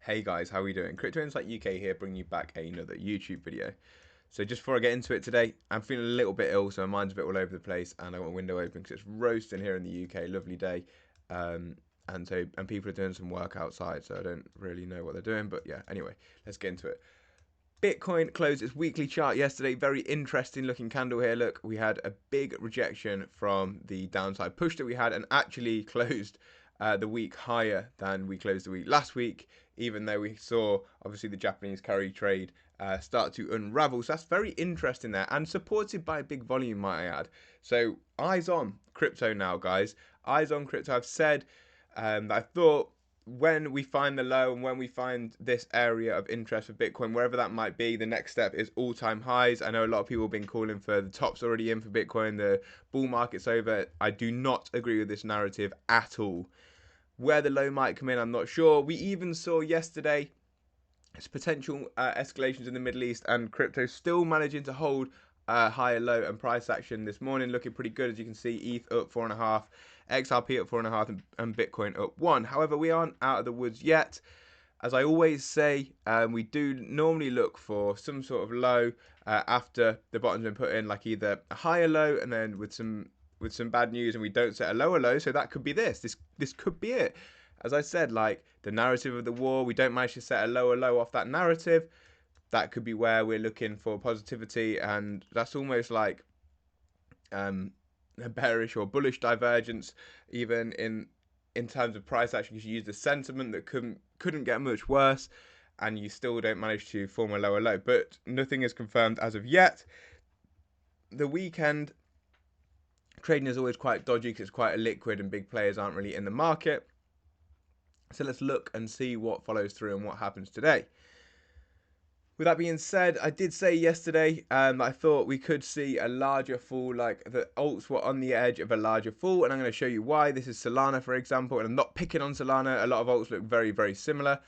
Hey guys, how are we doing? Crypto Insight UK here, bringing you back another YouTube video. So just before I get into it today, I'm feeling a little bit ill, so my mind's a bit all over the place, and I got my window open because it's roasting here in the UK. Lovely day, and people are doing some work outside, so I don't really know what they're doing. But yeah, anyway, let's get into it. Bitcoin closed its weekly chart yesterday. Very interesting looking candle here. Look, we had a big rejection from the downside push that we had, and actually closed the week higher than we closed the week last week, even though we saw obviously the Japanese carry trade start to unravel. So that's very interesting there, and supported by a big volume, might I add. So eyes on crypto now, guys. Eyes on crypto. I've said that I thought when we find the low and when we find this area of interest for Bitcoin, wherever that might be, the next step is all-time highs. I know a lot of people have been calling for the tops already in for Bitcoin, the bull market's over. I do not agree with this narrative at all. Where the low might come in, I'm not sure. We even saw yesterday potential escalations in the Middle East, and crypto still managing to hold higher low, and price action this morning looking pretty good. As you can see, ETH up 4.5, XRP up 4.5, and Bitcoin up 1. However, we aren't out of the woods yet. As I always say, we do normally look for some sort of low after the bottom's been put in, like either a higher low and then with some bad news, and we don't set a lower low. So that could be this could be it. As I said, like the narrative of the war, we don't manage to set a lower low off that narrative. That could be where we're looking for positivity, and that's almost like a bearish or bullish divergence, even in terms of price action, because you use the sentiment that couldn't get much worse, and you still don't manage to form a lower low. But nothing is confirmed as of yet. The weekend trading is always quite dodgy because it's quite illiquid and big players aren't really in the market. So let's look and see what follows through and what happens today. With that being said, I did say yesterday I thought we could see a larger fall, like the alts were on the edge of a larger fall, and I'm going to show you why. This is Solana, for example, and I'm not picking on Solana. A lot of alts look very, very similar.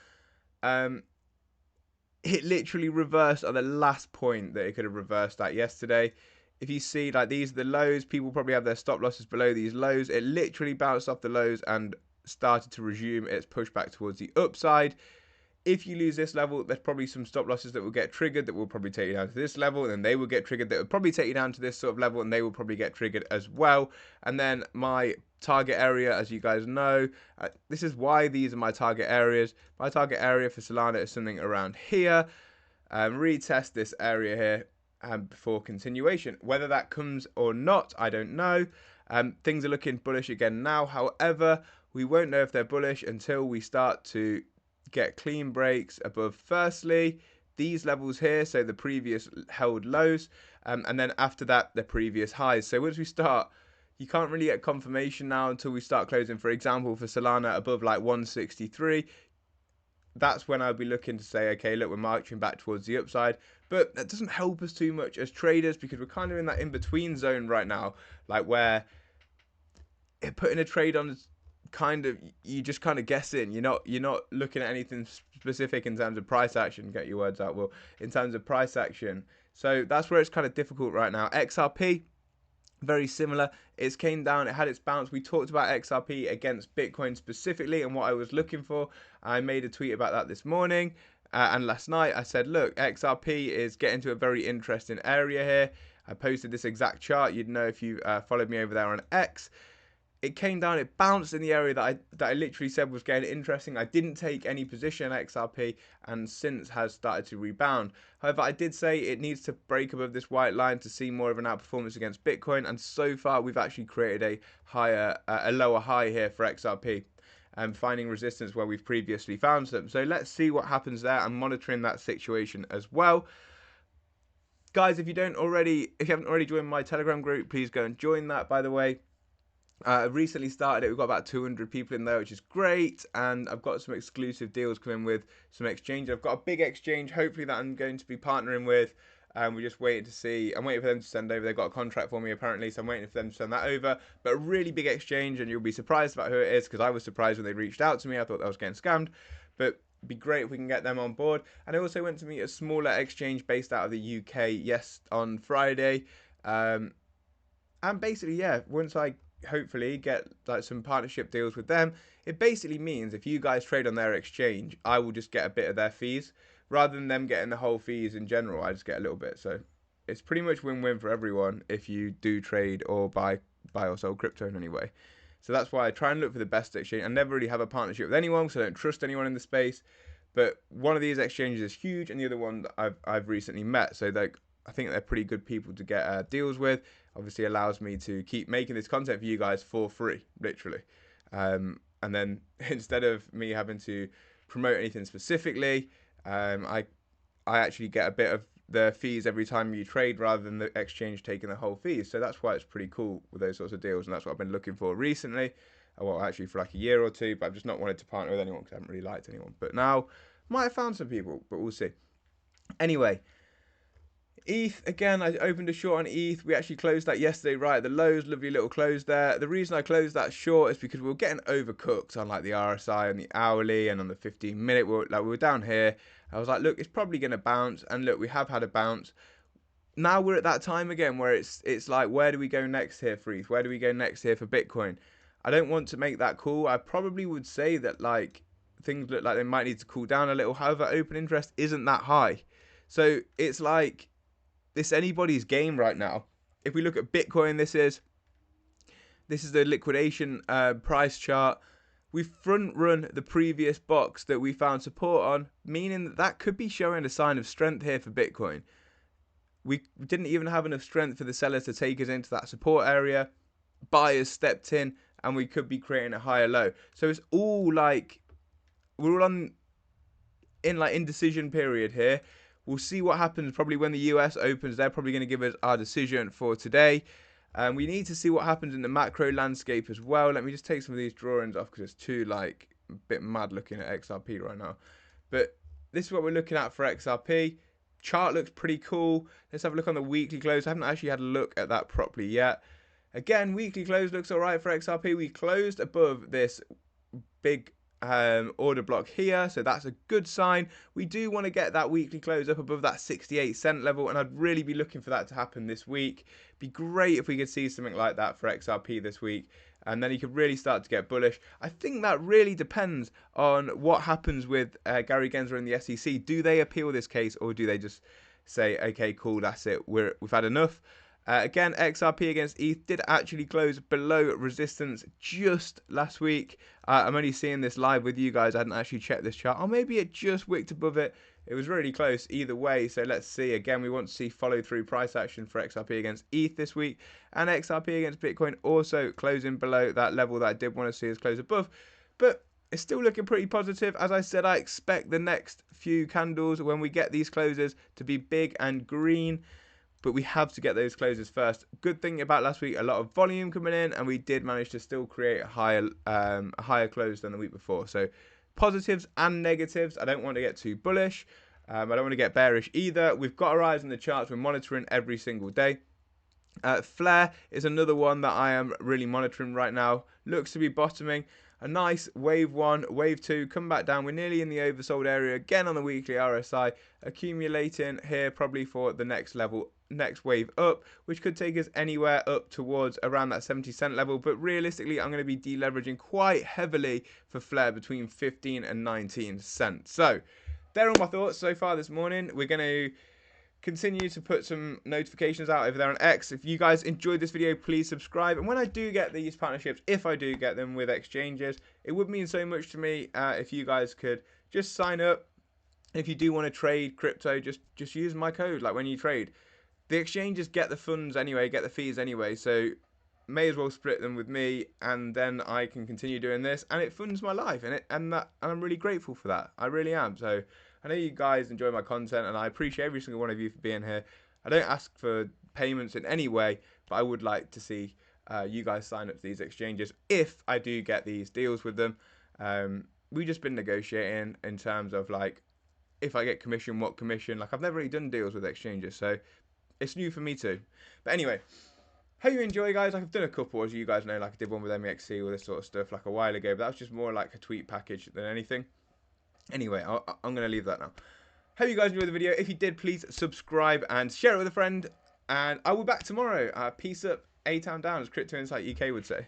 It literally reversed on the last point that it could have reversed at yesterday. If you see, like, these are the lows, people probably have their stop losses below these lows. It literally bounced off the lows and started to resume its push back towards the upside. If you lose this level, there's probably some stop losses that will get triggered that will probably take you down to this level, and then they will get triggered that will probably take you down to this sort of level, and they will probably get triggered as well. And then my target area, as you guys know, this is why these are my target areas. My target area for Solana is something around here. Retest this area here before continuation. Whether that comes or not, I don't know. Things are looking bullish again now. However, we won't know if they're bullish until we start to get clean breaks above, firstly, these levels here, so the previous held lows, and then after that, the previous highs. So once we start, you can't really get confirmation now until we start closing, for example, for Solana above like 163. That's when I'll be looking to say, okay, look, we're marching back towards the upside. But that doesn't help us too much as traders, because we're kind of in that in-between zone right now, like where putting a trade on is kind of, you just kind of guessing. You're not looking at anything specific in terms of price action. Get your words out, Will. In terms of price action, so that's where it's kind of difficult right now. XRP, very similar. It came down, it had its bounce. We talked about XRP against Bitcoin specifically and what I was looking for. I made a tweet about that this morning, and last night I said, look, XRP is getting to a very interesting area here. I posted this exact chart. You'd know if you followed me over there on X. It came down, it bounced in the area that I literally said was getting interesting. I didn't take any position in XRP, and since has started to rebound. However, I did say it needs to break above this white line to see more of an outperformance against Bitcoin, and so far we've actually created a lower high here for XRP, and finding resistance where we've previously found them. So let's see what happens there. I'm monitoring that situation as well. Guys, if you haven't already joined my Telegram group, please go and join that, by the way. I've recently started it. We've got about 200 people in there, which is great, and I've got some exclusive deals coming with some exchange. I've got a big exchange, hopefully, that I'm going to be partnering with. We're just waiting to see. I'm waiting for them to send over. They've got a contract for me, apparently, so I'm waiting for them to send that over. But a really big exchange, and you'll be surprised about who it is, because I was surprised when they reached out to me. I thought I was getting scammed, but it'd be great if we can get them on board. And I also went to meet a smaller exchange based out of the UK, on Friday. And basically, yeah, once I hopefully get like some partnership deals with them. It basically means if you guys trade on their exchange, I will just get a bit of their fees rather than them getting the whole fees in general. I just get a little bit. So it's pretty much win-win for everyone if you do trade or buy or sell crypto in any way. So that's why I try and look for the best exchange. I never really have a partnership with anyone because I don't trust anyone in the space. But one of these exchanges is huge, and the other one that I've recently met. So I think they're pretty good people to get deals with. Obviously, allows me to keep making this content for you guys for free, literally. And then instead of me having to promote anything specifically, I actually get a bit of the fees every time you trade rather than the exchange taking the whole fees. So that's why it's pretty cool with those sorts of deals, and that's what I've been looking for recently. Well, actually for like a year or two, but I've just not wanted to partner with anyone because I haven't really liked anyone. But now, might have found some people, but we'll see. Anyway, ETH, again, I opened a short on ETH. We actually closed that yesterday, right at the lows. Lovely little close there. The reason I closed that short is because we were getting overcooked on like the RSI and the hourly and on the 15-minute. We were down here. I was like, look, it's probably going to bounce. And look, we have had a bounce. Now we're at that time again where it's like, where do we go next here for ETH? Where do we go next here for Bitcoin? I don't want to make that call. I probably would say that like things look like they might need to cool down a little. However, open interest isn't that high. So it's like this anybody's game right now. If we look at Bitcoin, this is the liquidation price chart. We front run the previous box that we found support on, meaning that could be showing a sign of strength here for Bitcoin. We didn't even have enough strength for the sellers to take us into that support area. Buyers stepped in, and we could be creating a higher low. So it's all like we're all in like indecision period here. We'll see what happens probably when the US opens. They're probably going to give us our decision for today. We need to see what happens in the macro landscape as well. Let me just take some of these drawings off because it's too like a bit mad looking at XRP right now. But this is what we're looking at for XRP. Chart looks pretty cool. Let's have a look on the weekly close. I haven't actually had a look at that properly yet. Again, weekly close looks all right for XRP. We closed above this big order block here, so that's a good sign. We do want to get that weekly close up above that 68-cent level, and I'd really be looking for that to happen this week. Be great if we could see something like that for XRP this week, and then you could really start to get bullish. I think that really depends on what happens with Gary Gensler and the SEC. Do they appeal this case, or do they just say, okay, cool, that's it, we've had enough? Again, XRP against ETH did actually close below resistance just last week. I'm only seeing this live with you guys. I hadn't actually checked this chart. Or maybe it just wicked above it. It was really close either way. So let's see. Again, we want to see follow-through price action for XRP against ETH this week. And XRP against Bitcoin also closing below that level that I did want to see us close above. But it's still looking pretty positive. As I said, I expect the next few candles when we get these closes to be big and green. But we have to get those closes first. Good thing about last week, a lot of volume coming in, and we did manage to still create a higher close than the week before. So positives and negatives. I don't want to get too bullish. I don't want to get bearish either. We've got our eyes on the charts. We're monitoring every single day. Flare is another one that I am really monitoring right now. Looks to be bottoming. A nice wave 1, wave 2, come back down. We're nearly in the oversold area again on the weekly RSI, accumulating here probably for the next level, next wave up, which could take us anywhere up towards around that 70-cent level. But realistically, I'm going to be deleveraging quite heavily for Flare between 15 and 19 cents. So there are all my thoughts so far this morning. We're going to continue to put some notifications out over there on X. If you guys enjoyed this video, please subscribe. And when I do get these partnerships, if I do get them with exchanges, it would mean so much to me if you guys could just sign up. If you do want to trade crypto, just use my code. Like when you trade, the exchanges get the funds anyway, get the fees anyway. So may as well split them with me, and then I can continue doing this, and it funds my life, and I'm really grateful for that. I really am. So I know you guys enjoy my content, and I appreciate every single one of you for being here. I don't ask for payments in any way, but I would like to see you guys sign up to these exchanges if I do get these deals with them. We've just been negotiating in terms of like, if I get commission, what commission. Like, I've never really done deals with exchanges, so it's new for me too. But anyway, hope you enjoy, guys. Like, I've done a couple, as you guys know. Like, I did one with MEXC, all this sort of stuff, like a while ago. But that was just more like a tweet package than anything. Anyway, I'm going to leave that now. Hope you guys enjoyed the video. If you did, please subscribe and share it with a friend. And I will be back tomorrow. Peace up. A town down, as Crypto Insight UK would say.